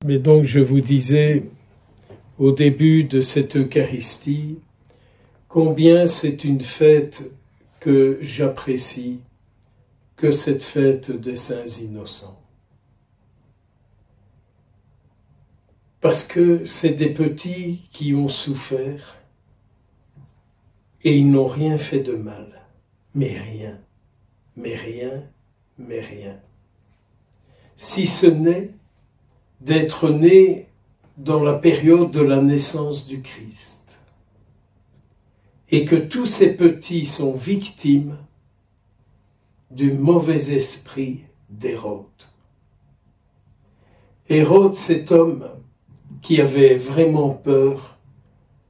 Mais donc je vous disais au début de cette Eucharistie combien c'est une fête que j'apprécie, que cette fête des saints innocents. Parce que c'est des petits qui ont souffert et ils n'ont rien fait de mal, mais rien, mais rien, mais rien. Si ce n'est d'être nés dans la période de la naissance du Christ et que tous ces petits sont victimes du mauvais esprit d'Hérode. Hérode, cet homme qui avait vraiment peur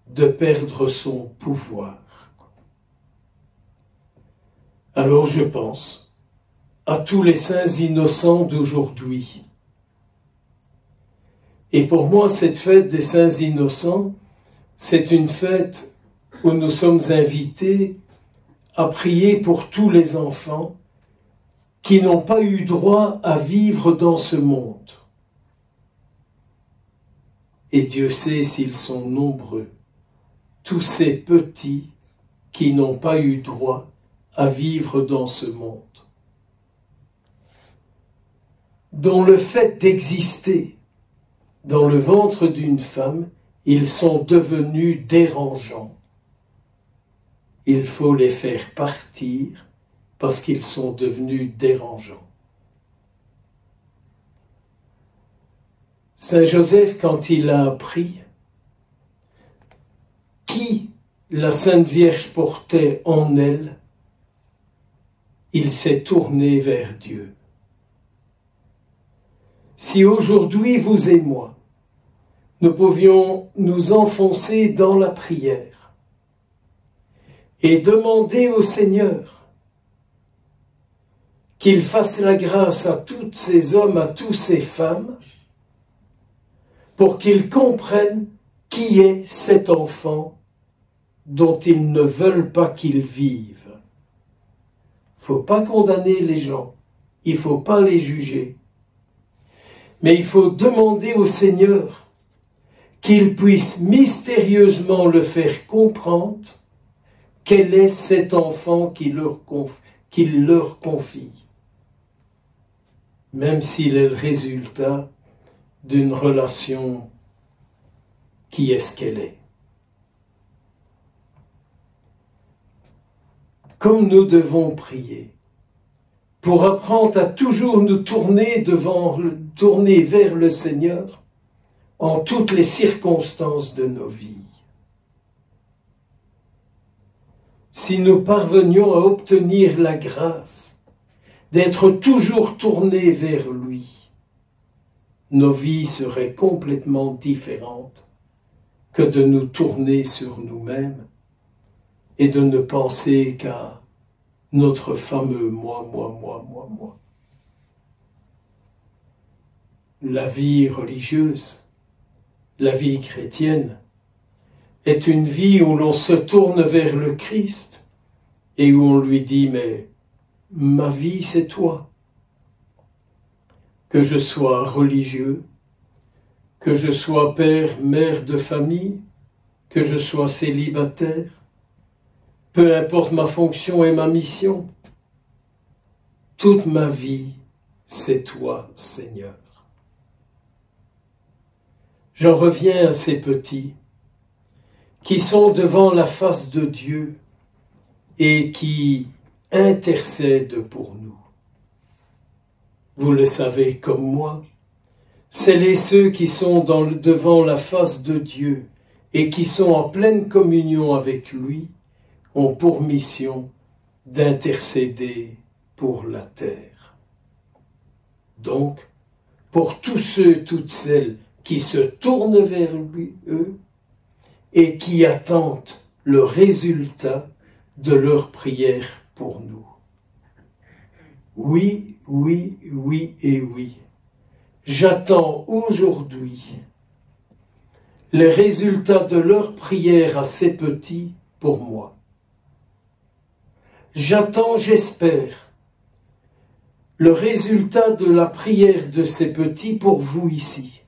de perdre son pouvoir. Alors je pense à tous les saints innocents d'aujourd'hui. Et pour moi, cette fête des saints innocents, c'est une fête où nous sommes invités à prier pour tous les enfants qui n'ont pas eu droit à vivre dans ce monde. Et Dieu sait s'ils sont nombreux, tous ces petits qui n'ont pas eu droit à vivre dans ce monde, dont le fait d'exister dans le ventre d'une femme, ils sont devenus dérangeants. Il faut les faire partir parce qu'ils sont devenus dérangeants. Saint Joseph, quand il a appris qui la Sainte Vierge portait en elle, il s'est tourné vers Dieu. Si aujourd'hui, vous et moi, nous pouvions nous enfoncer dans la prière et demander au Seigneur qu'il fasse la grâce à tous ces hommes, à toutes ces femmes, pour qu'ils comprennent qui est cet enfant dont ils ne veulent pas qu'il vive. Il ne faut pas condamner les gens, il ne faut pas les juger, mais il faut demander au Seigneur qu'il puisse mystérieusement le faire comprendre quel est cet enfant qu'il leur confie, même s'il est le résultat d'une relation qui est ce qu'elle est. Comme nous devons prier pour apprendre à toujours nous tourner vers le Seigneur en toutes les circonstances de nos vies. Si nous parvenions à obtenir la grâce d'être toujours tournés vers lui, nos vies seraient complètement différentes que de nous tourner sur nous-mêmes et de ne penser qu'à notre fameux moi. La vie religieuse, la vie chrétienne, est une vie où l'on se tourne vers le Christ et où on lui dit « mais ma vie c'est toi ». Que je sois religieux, que je sois père, mère de famille, que je sois célibataire, peu importe ma fonction et ma mission, toute ma vie, c'est toi, Seigneur. J'en reviens à ces petits qui sont devant la face de Dieu et qui intercèdent pour nous. Vous le savez comme moi, ceux qui sont devant la face de Dieu et qui sont en pleine communion avec lui ont pour mission d'intercéder pour la terre. Donc, pour tous ceux, toutes celles qui se tournent vers lui, eux, et qui attendent le résultat de leur prière pour nous. Oui, oui, oui et oui. J'attends aujourd'hui les résultats de leur prière à ces petits pour moi. J'attends, j'espère, le résultat de la prière de ces petits pour vous ici.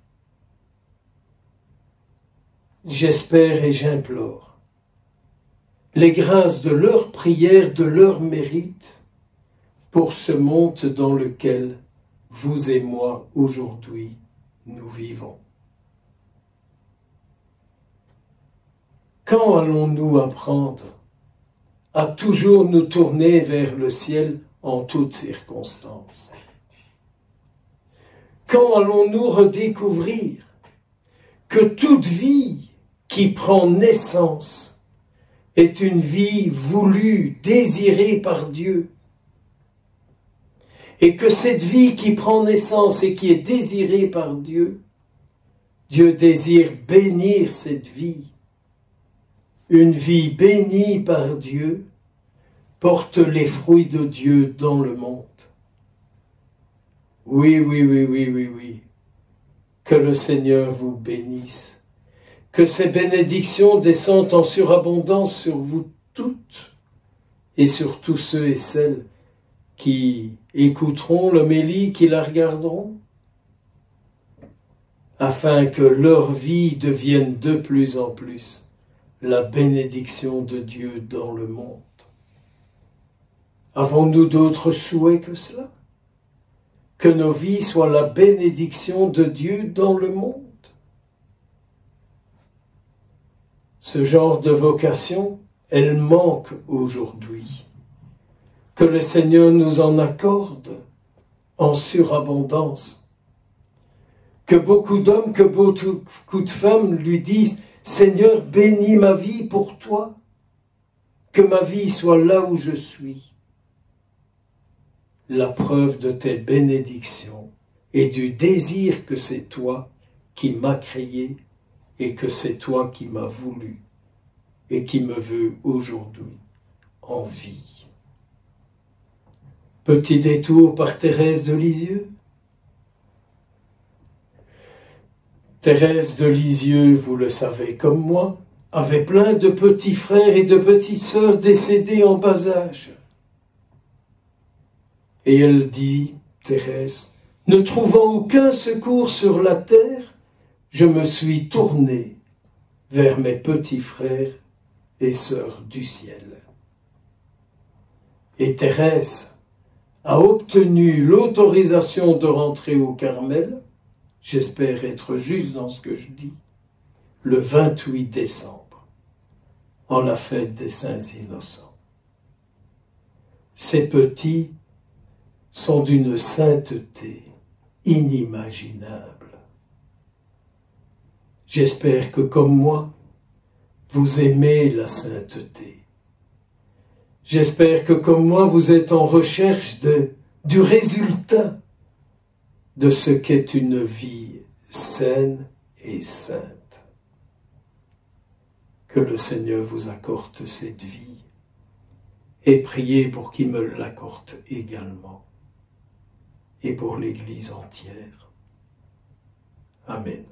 j'espère et j'implore les grâces de leur prière, de leur mérite, pour ce monde dans lequel vous et moi aujourd'hui nous vivons. Quand allons-nous apprendre à toujours nous tourner vers le ciel en toutes circonstances? Quand allons-nous redécouvrir que toute vie qui prend naissance est une vie voulue, désirée par Dieu, et que cette vie qui prend naissance et qui est désirée par Dieu, Dieu désire bénir cette vie. Une vie bénie par Dieu porte les fruits de Dieu dans le monde. Oui. Que le Seigneur vous bénisse. Que ces bénédictions descendent en surabondance sur vous toutes et sur tous ceux et celles qui écouteront l'homélie, qui la regarderont, afin que leur vie devienne de plus en plus la bénédiction de Dieu dans le monde. Avons-nous d'autres souhaits que cela? Que nos vies soient la bénédiction de Dieu dans le monde. Ce genre de vocation, elle manque aujourd'hui. Que le Seigneur nous en accorde en surabondance. Que beaucoup d'hommes, que beaucoup de femmes lui disent « Seigneur, bénis ma vie pour toi, que ma vie soit là où je suis. » La preuve de tes bénédictions et du désir que c'est toi qui m'as créé et que c'est toi qui m'as voulu et qui me veut aujourd'hui en vie. Petit détour par Thérèse de Lisieux. Thérèse de Lisieux, vous le savez comme moi, avait plein de petits frères et de petites sœurs décédés en bas âge. Et elle dit, Thérèse, ne trouvant aucun secours sur la terre, je me suis tournée vers mes petits frères et sœurs du ciel. Et Thérèse a obtenu l'autorisation de rentrer au Carmel, j'espère être juste dans ce que je dis, le 28 décembre, en la fête des Saints Innocents. Ces petits sont d'une sainteté inimaginable. J'espère que, comme moi, vous aimez la sainteté. J'espère que, comme moi, vous êtes en recherche du résultat de ce qu'est une vie saine et sainte. Que le Seigneur vous accorde cette vie et priez pour qu'il me l'accorde également et pour l'Église entière. Amen.